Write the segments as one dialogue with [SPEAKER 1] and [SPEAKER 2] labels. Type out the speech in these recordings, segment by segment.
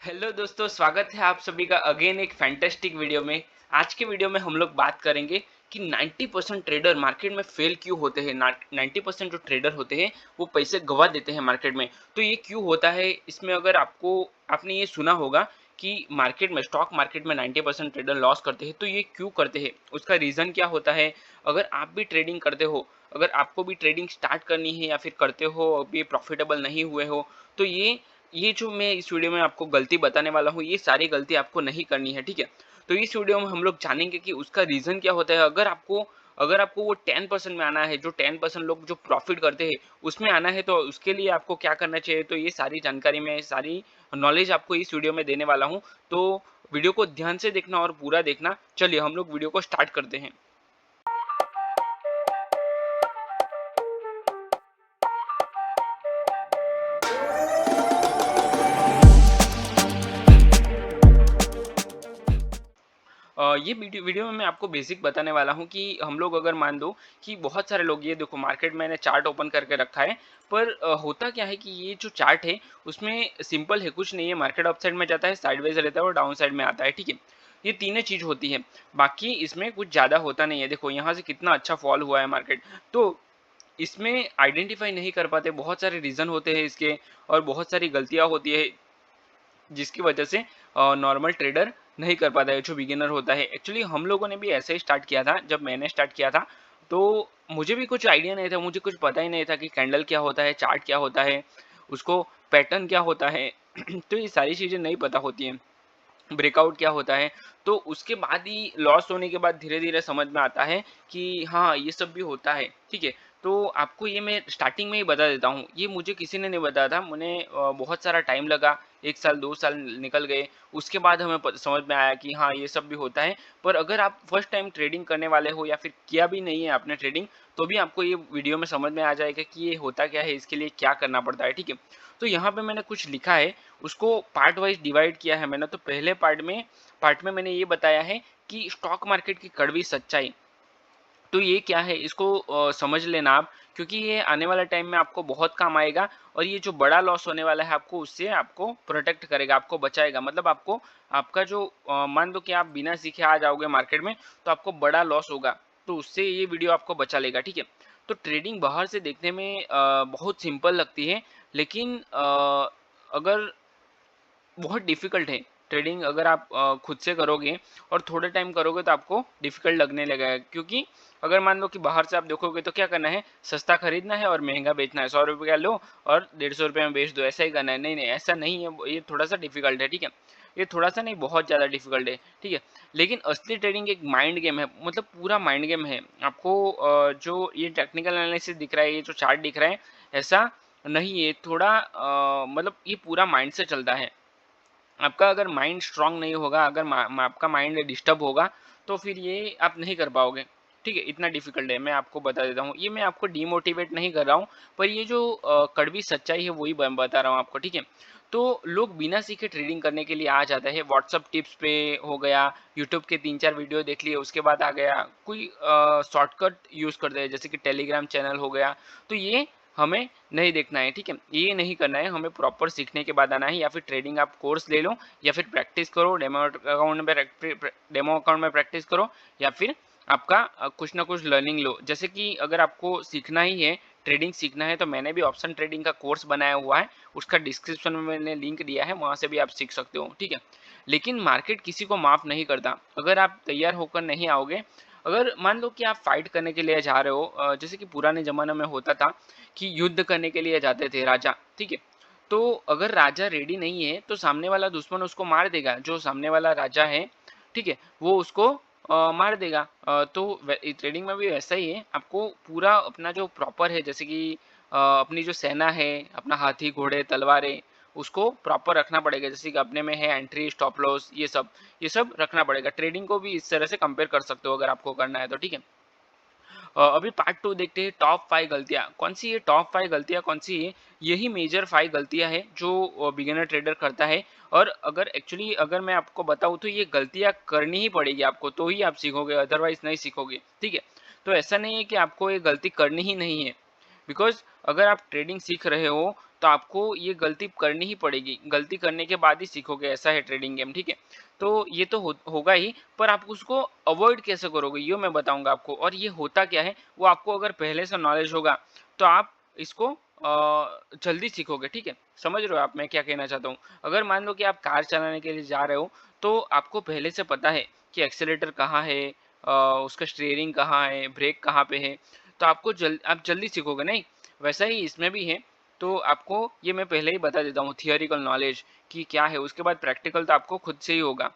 [SPEAKER 1] Hello दोस्तों, स्वागत है आप सभी का अगेन एक फैंटास्टिक वीडियो में। आज के वीडियो में हम लोग बात करेंगे कि 90% ट्रेडर मार्केट में फेल क्यों होते हैं। 90% जो ट्रेडर होते हैं वो पैसे गवा देते हैं मार्केट में। तो ये क्यों होता है, इसमें अगर आपने ये सुना होगा कि मार्केट में, स्टॉक मार्केट में 90% ट्रेडर लॉस करते हैं, तो ये क्यों करते हैं, उसका रीज़न क्या होता है। अगर आप भी ट्रेडिंग करते हो, अगर आपको भी ट्रेडिंग स्टार्ट करनी है या फिर करते हो, अभी प्रॉफिटेबल नहीं हुए हो, तो ये जो मैं इस वीडियो में आपको गलती बताने वाला हूँ, ये सारी गलती आपको नहीं करनी है, ठीक है? तो इस वीडियो में हम लोग जानेंगे कि उसका रीज़न क्या होता है। अगर आपको वो 10% में आना है, जो 10% लोग जो प्रॉफ़िट करते हैं, उसमें आना है, तो उसके लिए आपको क्या करना चाहिए? तो ये सारी जानकारी मैं, सारी नॉलेज आपको इस वीडियो में देने वाला हूँ। तो वीडियो को ध्यान से देखना और पूरा देखना। चलिए हम लोग वीडियो को स्टार्ट करते हैं। ये वीडियो वीडियो में मैं आपको बेसिक बताने वाला हूँ कि हम लोग अगर मान दो कि बहुत सारे लोग, ये देखो मार्केट मैंने चार्ट ओपन करके रखा है, पर होता क्या है कि ये जो चार्ट है उसमें सिंपल है, कुछ नहीं है। मार्केट अप साइड में जाता है, साइडवेज रहता है और डाउन साइड में आता है, ठीक है। ये तीनों चीज होती है, बाकी इसमें कुछ ज्यादा होता नहीं है। देखो यहाँ से कितना अच्छा फॉल हुआ है मार्केट। तो इसमें आइडेंटिफाई नहीं कर पाते, बहुत सारे रीजन होते हैं इसके और बहुत सारी गलतियां होती है, जिसकी वजह से नॉर्मल ट्रेडर नहीं कर पाता है, जो बिगिनर होता है। एक्चुअली हम लोगों ने भी ऐसे ही स्टार्ट किया था। जब मैंने स्टार्ट किया था तो मुझे भी कुछ आइडिया नहीं था, मुझे कुछ पता ही नहीं था कि कैंडल क्या होता है, चार्ट क्या होता है, उसको पैटर्न क्या होता है। तो ये सारी चीज़ें नहीं पता होती हैं, ब्रेकआउट क्या होता है। तो उसके बाद ही, लॉस होने के बाद धीरे धीरे समझ में आता है कि हाँ, ये सब भी होता है, ठीक है। तो आपको ये मैं स्टार्टिंग में ही बता देता हूँ, ये मुझे किसी ने नहीं बताया था। मुझे बहुत सारा टाइम लगा, 1 साल 2 साल निकल गए। उसके बाद हमें समझ में आया कि हाँ, ये सब भी होता है। पर अगर आप फर्स्ट टाइम ट्रेडिंग करने वाले हो या फिर किया भी नहीं है आपने ट्रेडिंग, तो भी आपको ये वीडियो में समझ में आ जाएगा कि ये होता क्या है, इसके लिए क्या करना पड़ता है, ठीक है। तो यहाँ पे मैंने कुछ लिखा है, उसको पार्ट वाइज डिवाइड किया है मैंने। तो पहले पार्ट में मैंने ये बताया है कि स्टॉक मार्केट की कड़वी सच्चाई। तो ये क्या है, इसको समझ लेना आप, क्योंकि ये आने वाला टाइम में आपको बहुत काम आएगा। और ये जो बड़ा लॉस होने वाला है आपको, उससे आपको प्रोटेक्ट करेगा, आपको बचाएगा। मतलब आपको, आपका जो मान लो कि आप बिना सीखे आ जाओगे मार्केट में, तो आपको बड़ा लॉस होगा। तो उससे ये वीडियो आपको बचा लेगा, ठीक है। तो ट्रेडिंग बाहर से देखने में बहुत सिंपल लगती है, लेकिन अगर बहुत डिफ़िकल्ट है ट्रेडिंग। अगर आप खुद से करोगे और थोड़े टाइम करोगे तो आपको डिफ़िकल्ट लगने लगेगा, क्योंकि अगर मान लो कि बाहर से आप देखोगे तो क्या करना है, सस्ता खरीदना है और महंगा बेचना है। 100 रुपये का लो और 150 रुपये में बेच दो, ऐसा ही करना है। नहीं नहीं, ऐसा नहीं है, ये थोड़ा सा डिफ़िकल्ट है, ठीक है। ये थोड़ा सा नहीं, बहुत ज़्यादा डिफ़िकल्ट है, ठीक है। लेकिन असली ट्रेडिंग एक माइंड गेम है, मतलब पूरा माइंड गेम है। आपको जो ये टेक्निकल एनालिसिस दिख रहा है, ये जो चार्ट दिख रहा है, ऐसा नहीं है। थोड़ा मतलब ये पूरा माइंड से चलता है। आपका अगर माइंड स्ट्रांग नहीं होगा, अगर आपका माइंड डिस्टर्ब होगा, तो फिर ये आप नहीं कर पाओगे, ठीक है। इतना डिफिकल्ट है, मैं आपको बता देता हूँ। ये मैं आपको डिमोटिवेट नहीं कर रहा हूँ, पर ये जो कड़वी सच्चाई है वही बता रहा हूँ आपको, ठीक है। तो लोग बिना सीखे ट्रेडिंग करने के लिए आ जाते हैं। व्हाट्सअप टिप्स पे हो गया, यूट्यूब के 3 4 वीडियो देख लिए, उसके बाद आ गया कोई शॉर्टकट यूज़ करते हैं, जैसे कि टेलीग्राम चैनल हो गया। तो ये हमें नहीं देखना है, ठीक है। ये नहीं करना है, हमें प्रॉपर सीखने के बाद आना है। या फिर ट्रेडिंग आप कोर्स ले लो, या फिर प्रैक्टिस करो, डेमो अकाउंट में प्रैक्टिस करो, या फिर आपका कुछ ना कुछ लर्निंग लो। जैसे कि अगर आपको सीखना ही है, ट्रेडिंग सीखना है, तो मैंने भी ऑप्शन ट्रेडिंग का कोर्स बनाया हुआ है, उसका डिस्क्रिप्शन में मैंने लिंक दिया है, वहाँ से भी आप सीख सकते हो, ठीक है। लेकिन मार्केट किसी को माफ़ नहीं करता। अगर आप तैयार होकर नहीं आओगे, अगर मान लो कि आप फाइट करने के लिए जा रहे हो, जैसे कि पुराने ज़माने में होता था कि युद्ध करने के लिए जाते थे राजा, ठीक है। तो अगर राजा रेडी नहीं है, तो सामने वाला दुश्मन उसको मार देगा, जो सामने वाला राजा है, ठीक है, वो उसको मार देगा। तो ट्रेडिंग में भी वैसा ही है, आपको पूरा अपना जो प्रॉपर है, जैसे कि अपनी जो सेना है, अपना हाथी घोड़े तलवारें, उसको प्रॉपर रखना पड़ेगा। जैसे कि अपने में है एंट्री स्टॉप लॉस, ये सब रखना पड़ेगा। ट्रेडिंग को भी इस तरह से कंपेयर कर सकते हो, अगर आपको करना है तो, ठीक है। अभी पार्ट 2 देखते हैं, टॉप 5 गलतियाँ कौन सी है। टॉप 5 गलतियाँ कौन सी है, यही मेजर 5 गलतियाँ हैं जो बिगिनर ट्रेडर करता है। और अगर एक्चुअली अगर मैं आपको बताऊँ, तो ये गलतियाँ करनी ही पड़ेगी आपको, तो ही आप सीखोगे, अदरवाइज नहीं सीखोगे, ठीक है। तो ऐसा नहीं है कि आपको ये गलती करनी ही नहीं है, बिकॉज अगर आप ट्रेडिंग सीख रहे हो, तो आपको ये गलती करनी ही पड़ेगी। गलती करने के बाद ही सीखोगे, ऐसा है ट्रेडिंग गेम, ठीक है? तो ये तो होगा ही, पर आप उसको अवॉइड कैसे करोगे ये मैं बताऊँगा आपको। और ये होता क्या है वो आपको अगर पहले से नॉलेज होगा तो आप इसको जल्दी सीखोगे, ठीक है? समझ रहे हो आप मैं क्या कहना चाहता हूँ? अगर मान लो कि आप कार चलाने के लिए जा रहे हो, तो आपको पहले से पता है कि एक्सेलेरेटर कहाँ है, उसका स्टीयरिंग कहाँ है, ब्रेक कहाँ पे है, तो आपको आप जल्दी सीखोगे नहीं? वैसा ही इसमें भी है। तो आपको ये मैं पहले ही बता देता हूँ थियोरिकल नॉलेज कि क्या है, उसके बाद प्रैक्टिकल तो आपको खुद से ही होगा।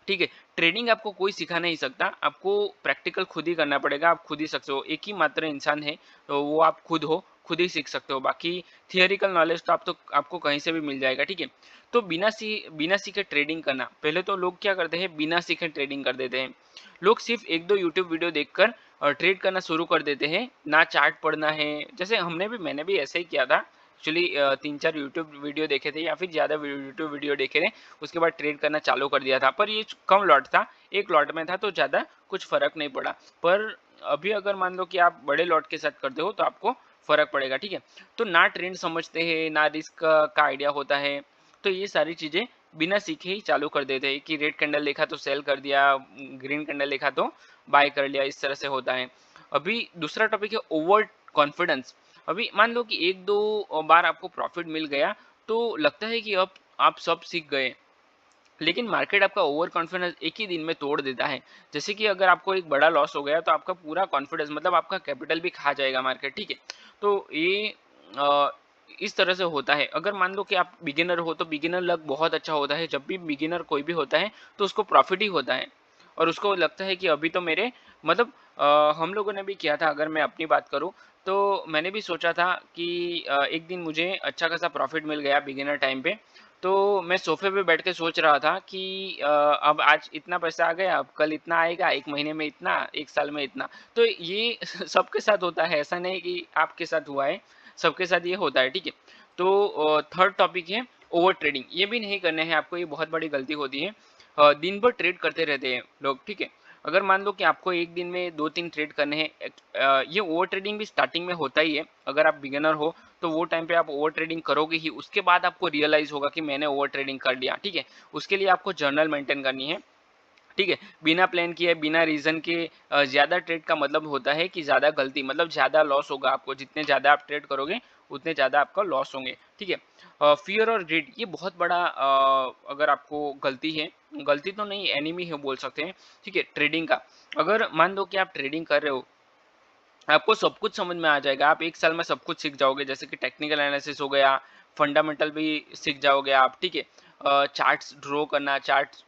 [SPEAKER 1] ठीक है, ट्रेडिंग आपको कोई सिखा नहीं सकता, आपको प्रैक्टिकल खुद ही करना पड़ेगा, आप खुद ही सकते हो, एक ही मात्र इंसान है, तो वो आप खुद हो, खुद ही सीख सकते हो, बाकी थियोरिकल नॉलेज तो आपको कहीं से भी मिल जाएगा, ठीक है। तो बिना सीखे ट्रेडिंग करना, पहले तो लोग क्या करते हैं, बिना सीखे ट्रेडिंग कर देते हैं। लोग सिर्फ एक दो यूट्यूब वीडियो देखकर ट्रेड करना शुरू कर देते हैं, ना चार्ट पढ़ना है। जैसे मैंने भी ऐसे ही किया था एक्चुअली, 3-4 यूट्यूब वीडियो देखे थे या फिर ज़्यादा यूट्यूब वीडियो देखे थे, उसके बाद ट्रेड करना चालू कर दिया था, पर ये कम लॉट था, एक लॉट में था तो ज़्यादा कुछ फ़र्क नहीं पड़ा। पर अभी अगर मान लो कि आप बड़े लॉट के साथ करते हो तो आपको फ़र्क पड़ेगा, ठीक है। तो ना ट्रेंड समझते हैं, ना रिस्क का आइडिया होता है, तो ये सारी चीज़ें बिना सीखे ही चालू कर देते हैं कि रेड कैंडल देखा तो सेल कर दिया, ग्रीन कैंडल देखा तो बाय कर लिया, इस तरह से होता है। अभी दूसरा टॉपिक है ओवर कॉन्फिडेंस। अभी मान लो कि एक दो बार आपको प्रॉफिट मिल गया तो लगता है कि अब आप सब सीख गए, लेकिन मार्केट आपका ओवर कॉन्फिडेंस एक ही दिन में तोड़ देता है। जैसे कि अगर आपको एक बड़ा लॉस हो गया तो आपका पूरा कॉन्फिडेंस, मतलब आपका कैपिटल भी खा जाएगा मार्केट, ठीक है। तो ये अ, इस तरह से होता है। अगर मान लो कि आप बिगिनर हो तो बिगिनर लक बहुत अच्छा होता है, जब भी बिगिनर कोई भी होता है तो उसको प्रॉफिट ही होता है, और उसको लगता है कि अभी तो मेरे मतलब हम लोगों ने भी किया था, अगर मैं अपनी बात करूं तो मैंने भी सोचा था कि एक दिन मुझे अच्छा खासा प्रॉफिट मिल गया बिगिनर टाइम पे। तो मैं सोफे पे बैठ के सोच रहा था कि अब आज इतना पैसा आ गया, अब कल इतना आएगा, 1 महीने में इतना, 1 साल में इतना। तो ये सबके साथ होता है, ऐसा नहीं कि आपके साथ हुआ है, सबके साथ ये होता है, ठीक है। तो थर्ड टॉपिक है ओवर ट्रेडिंग। ये भी नहीं करने हैं आपको, ये बहुत बड़ी गलती होती है। दिन भर ट्रेड करते रहते हैं लोग, ठीक है। अगर मान लो कि आपको एक दिन में 2-3 ट्रेड करने हैं, ये ओवर ट्रेडिंग भी स्टार्टिंग में होता ही है। अगर आप बिगिनर हो तो वो टाइम पे आप ओवर ट्रेडिंग करोगे ही, उसके बाद आपको रियलाइज होगा कि मैंने ओवर ट्रेडिंग कर लिया, ठीक है। उसके लिए आपको जर्नल मेंटेन करनी है, ठीक है। बिना प्लान किए, बिना रीजन के ज्यादा ट्रेड का मतलब होता है कि ज्यादा गलती, मतलब ज्यादा लॉस होगा आपको, जितने ज्यादा आप ट्रेड करोगे उतने ज्यादा आपका लॉस होंगे, ठीक है। फियर और ग्रीड, ये बहुत बड़ा अगर आपको गलती है, गलती तो नहीं एनिमी है बोल सकते हैं, ठीक है, ट्रेडिंग का। अगर मान लो कि आप ट्रेडिंग कर रहे हो, आपको सब कुछ समझ में आ जाएगा, आप 1 साल में सब कुछ सीख जाओगे, जैसे कि टेक्निकल एनालिसिस हो गया, फंडामेंटल भी सीख जाओगे आप, ठीक है। चार्ट्स ड्रॉ करना, चार्ट्स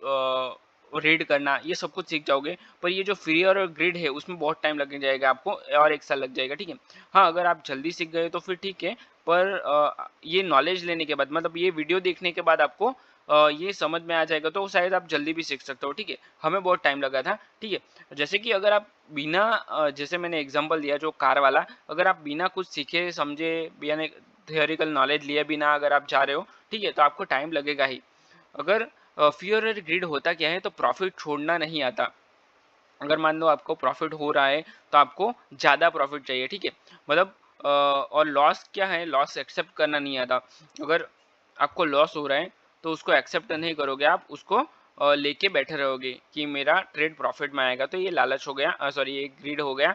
[SPEAKER 1] रीड करना, ये सब कुछ सीख जाओगे। पर ये जो फ्री और ग्रिड है उसमें बहुत टाइम लग जाएगा आपको, और 1 साल लग जाएगा, ठीक है। हाँ, अगर आप जल्दी सीख गए तो फिर ठीक है, पर ये नॉलेज लेने के बाद, मतलब ये वीडियो देखने के बाद आपको ये समझ में आ जाएगा तो शायद आप जल्दी भी सीख सकते हो, ठीक है। हमें बहुत टाइम लगा था, ठीक है। जैसे कि अगर आप बिना जैसे मैंने एग्जांपल दिया जो कार वाला, अगर आप बिना कुछ सीखे समझे, बिना थियोरिकल नॉलेज लिए बिना अगर आप जा रहे हो, ठीक है, तो आपको टाइम लगेगा ही। अगर फियर और ग्रिड होता क्या है, तो प्रॉफिट छोड़ना नहीं आता। अगर मान लो आपको प्रॉफिट हो रहा है तो आपको ज़्यादा प्रॉफिट चाहिए, ठीक है। मतलब और लॉस क्या है, लॉस एक्सेप्ट करना नहीं आता। अगर आपको लॉस हो रहा है तो उसको एक्सेप्ट नहीं करोगे, आप उसको लेके बैठे रहोगे कि मेरा ट्रेड प्रॉफिट में आएगा, तो ये लालच हो गया, सॉरी ये ग्रीड हो गया।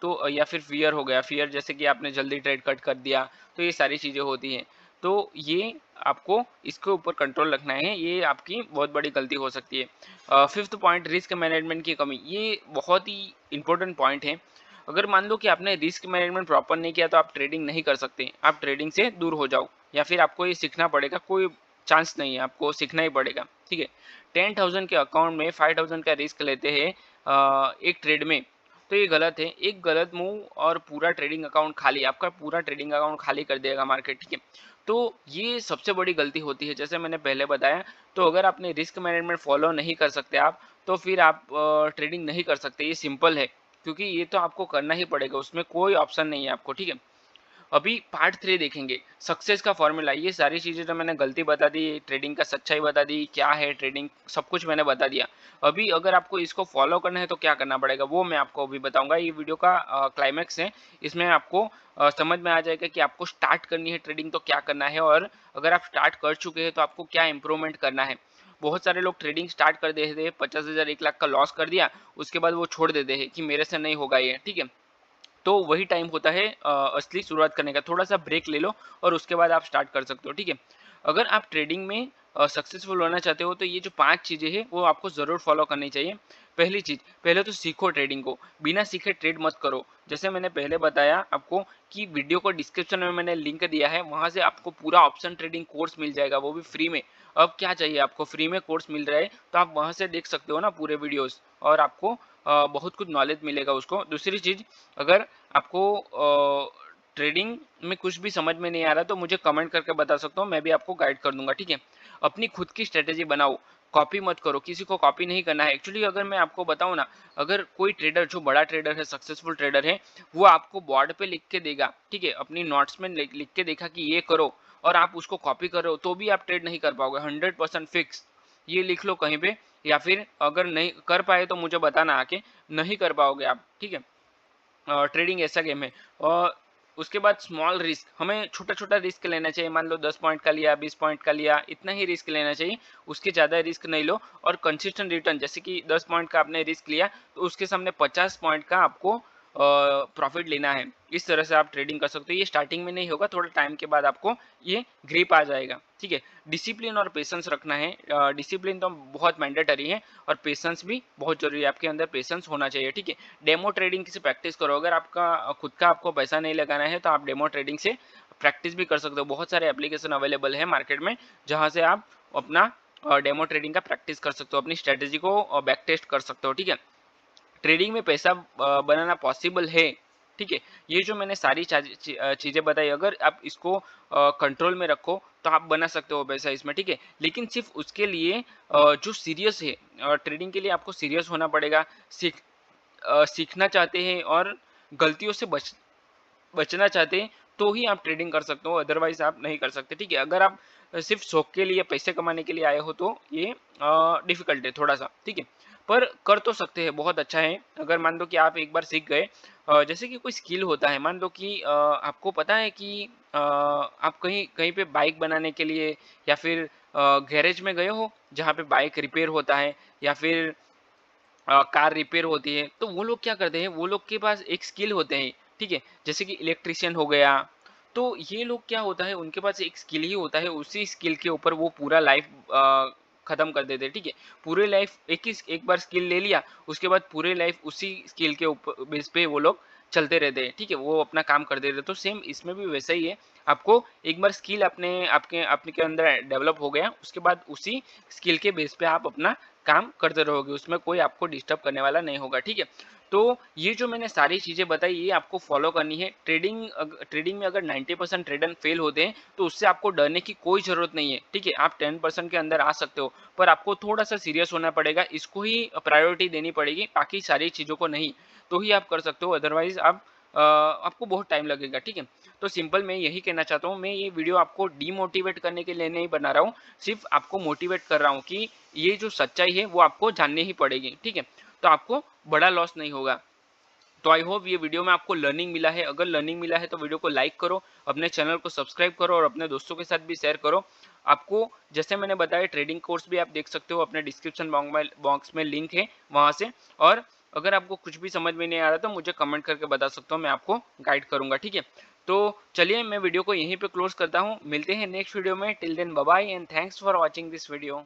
[SPEAKER 1] तो या फिर फियर हो गया, फियर जैसे कि आपने जल्दी ट्रेड कट कर दिया, तो ये सारी चीज़ें होती हैं। तो ये आपको इसके ऊपर कंट्रोल रखना है, ये आपकी बहुत बड़ी गलती हो सकती है। फिफ्थ पॉइंट, रिस्क मैनेजमेंट की कमी, ये बहुत ही इंपॉर्टेंट पॉइंट है। अगर मान लो कि आपने रिस्क मैनेजमेंट प्रॉपर नहीं किया तो आप ट्रेडिंग नहीं कर सकते, आप ट्रेडिंग से दूर हो जाओ, या फिर आपको ये सीखना पड़ेगा, कोई चांस नहीं है, आपको सीखना ही पड़ेगा, ठीक है। 10,000 के अकाउंट में 5,000 का रिस्क लेते हैं एक ट्रेड में, तो ये गलत है। एक गलत मूव और पूरा ट्रेडिंग अकाउंट खाली, आपका पूरा ट्रेडिंग अकाउंट खाली कर देगा मार्केट, ठीक है। तो ये सबसे बड़ी गलती होती है, जैसे मैंने पहले बताया। तो अगर आपने रिस्क मैनेजमेंट फॉलो नहीं कर सकते आप, तो फिर आप ट्रेडिंग नहीं कर सकते, ये सिंपल है, क्योंकि ये तो आपको करना ही पड़ेगा, उसमें कोई ऑप्शन नहीं है आपको, ठीक है। अभी पार्ट 3 देखेंगे, सक्सेस का फॉर्मूला। ये सारी चीज़ें तो मैंने गलती बता दी, ट्रेडिंग का सच्चाई बता दी, क्या है ट्रेडिंग, सब कुछ मैंने बता दिया। अभी अगर आपको इसको फॉलो करना है तो क्या करना पड़ेगा, वो मैं आपको अभी बताऊँगा। ये वीडियो का क्लाइमैक्स है, इसमें आपको समझ में आ जाएगा कि आपको स्टार्ट करनी है ट्रेडिंग तो क्या करना है, और अगर आप स्टार्ट कर चुके हैं तो आपको क्या इम्प्रूवमेंट करना है। बहुत सारे लोग ट्रेडिंग स्टार्ट कर देते हैं, 50,000 1 लाख का लॉस कर दिया, उसके बाद वो छोड़ देते हैं कि मेरे से नहीं होगा ये, ठीक है। तो वही टाइम होता है असली शुरुआत करने का। थोड़ा-सा ब्रेक ले लो और उसके बाद आप स्टार्ट कर सकते हो, ठीक है। अगर आप ट्रेडिंग में सक्सेसफुल होना चाहते हो तो ये जो 5 चीज़ें हैं वो आपको ज़रूर फॉलो करनी चाहिए। पहली चीज़, पहले तो सीखो ट्रेडिंग को, बिना सीखे ट्रेड मत करो। जैसे मैंने पहले बताया आपको कि वीडियो को डिस्क्रिप्शन में मैंने लिंक दिया है, वहाँ से आपको पूरा ऑप्शन ट्रेडिंग कोर्स मिल जाएगा, वो भी फ्री में। अब क्या चाहिए आपको, फ्री में कोर्स मिल रहा है, तो आप वहाँ से देख सकते हो ना पूरे वीडियोज़, और आपको बहुत कुछ नॉलेज मिलेगा उसको। दूसरी चीज़, अगर आपको ट्रेडिंग में कुछ भी समझ में नहीं आ रहा तो मुझे कमेंट करके बता सकते हो, मैं भी आपको गाइड कर दूंगा, ठीक है। अपनी खुद की स्ट्रेटेजी बनाओ, कॉपी मत करो, किसी को कॉपी नहीं करना है। एक्चुअली अगर मैं आपको बताऊं ना, अगर कोई ट्रेडर जो बड़ा ट्रेडर है, सक्सेसफुल ट्रेडर है, वो आपको बोर्ड पे लिख के देगा, ठीक है, अपनी नोट्स में लिख के देखा कि ये करो, और आप उसको कॉपी करो तो भी आप ट्रेड नहीं कर पाओगे, 100% फिक्स। ये लिख लो कहीं पे, या फिर अगर नहीं कर पाए तो मुझे बताना आके, नहीं कर पाओगे आप, ठीक है। ट्रेडिंग ऐसा गेम है। और उसके बाद स्मॉल रिस्क, हमें छोटा छोटा रिस्क लेना चाहिए। मान लो 10 पॉइंट का लिया, 20 पॉइंट का लिया, इतना ही रिस्क लेना चाहिए, उसके ज़्यादा रिस्क नहीं लो। और कंसिस्टेंट रिटर्न, जैसे कि 10 पॉइंट का आपने रिस्क लिया तो उसके सामने 50 पॉइंट का आपको प्रॉफिट लेना है। इस तरह से आप ट्रेडिंग कर सकते हो। ये स्टार्टिंग में नहीं होगा, थोड़ा टाइम के बाद आपको ये ग्रिप आ जाएगा, ठीक है। डिसिप्लिन और पेशेंस रखना है। डिसिप्लिन तो बहुत मैंडेटरी है, और पेशेंस भी बहुत जरूरी है, आपके अंदर पेशेंस होना चाहिए, ठीक है। डेमो ट्रेडिंग से प्रैक्टिस करो। अगर आपका खुद का आपको पैसा नहीं लगाना है तो आप डेमो ट्रेडिंग से प्रैक्टिस भी कर सकते हो। बहुत सारे एप्लीकेशन अवेलेबल है मार्केट में, जहां से आप अपना डेमो ट्रेडिंग का प्रैक्टिस कर सकते हो, अपनी स्ट्रेटेजी को बैक टेस्ट कर सकते हो, ठीक है। ट्रेडिंग में पैसा बनाना पॉसिबल है, ठीक है। ये जो मैंने सारी चीज़ें बताई, अगर आप इसको कंट्रोल में रखो तो आप बना सकते हो पैसा इसमें, ठीक है। लेकिन सिर्फ उसके लिए जो सीरियस है ट्रेडिंग के लिए, आपको सीरियस होना पड़ेगा। सीखना चाहते हैं और गलतियों से बचना चाहते हैं तो ही आप ट्रेडिंग कर सकते हो, अदरवाइज आप नहीं कर सकते, ठीक है। अगर आप सिर्फ शौक के लिए, पैसे कमाने के लिए आए हो तो ये डिफिकल्ट है थोड़ा सा, ठीक है। पर कर तो सकते हैं, बहुत अच्छा है। अगर मान लो कि आप एक बार सीख गए, जैसे कि कोई स्किल होता है, मान लो कि आपको पता है कि आप कहीं कहीं पे बाइक बनाने के लिए, या फिर गैरेज में गए हो जहाँ पे बाइक रिपेयर होता है, या फिर कार रिपेयर होती है, तो वो लोग क्या करते हैं, वो लोग के पास एक स्किल होते हैं, ठीक है। जैसे कि इलेक्ट्रिशियन हो गया, तो ये लोग क्या होता है, उनके पास एक स्किल ही होता है, उसी स्किल के ऊपर वो पूरा लाइफ खत्म कर देते हैं, ठीक है। पूरे लाइफ एक बार स्किल ले लिया, उसके बाद पूरे लाइफ उसी स्किल के ऊपर बेस पे वो लोग चलते रहते हैं, ठीक है, वो अपना काम करते रहते हैं। तो सेम इसमें भी वैसा ही है। आपको एक बार स्किल अपने आपके आपके के अंदर डेवलप हो गया, उसके बाद उसी स्किल के बेस पे आप अपना काम करते रहोगे, उसमें कोई आपको डिस्टर्ब करने वाला नहीं होगा, ठीक है। तो ये जो मैंने सारी चीज़ें बताई, ये आपको फॉलो करनी है। ट्रेडिंग में अगर 90% ट्रेडर फेल होते हैं तो उससे आपको डरने की कोई ज़रूरत नहीं है, ठीक है। आप 10% के अंदर आ सकते हो, पर आपको थोड़ा सा सीरियस होना पड़ेगा, इसको ही प्रायोरिटी देनी पड़ेगी, बाकी सारी चीज़ों को नहीं। तो ही आप कर सकते हो, अदरवाइज आप आपको बहुत टाइम लगेगा, ठीक है। तो सिंपल मैं यही कहना चाहता हूँ, मैं ये वीडियो आपको डीमोटिवेट करने के लिए नहीं बना रहा हूँ, सिर्फ आपको मोटिवेट कर रहा हूँ कि ये जो सच्चाई है वो आपको जाननी ही पड़ेगी, ठीक है। तो आपको बड़ा लॉस नहीं होगा। तो आई होप ये वीडियो में आपको लर्निंग मिला है। अगर लर्निंग मिला है तो वीडियो को लाइक करो, अपने चैनल को सब्सक्राइब करो, और अपने दोस्तों के साथ भी शेयर करो। आपको जैसे मैंने बताया, ट्रेडिंग कोर्स भी आप देख सकते हो, अपने डिस्क्रिप्शन बॉक्स में लिंक है वहाँ से। और अगर आपको कुछ भी समझ में नहीं आ रहा तो मुझे कमेंट करके बता सकते हो, मैं आपको गाइड करूंगा, ठीक है। तो चलिए, मैं वीडियो को यहीं पे क्लोज करता हूँ, मिलते हैं नेक्स्ट वीडियो में। Till then bye bye and thanks for watching this video.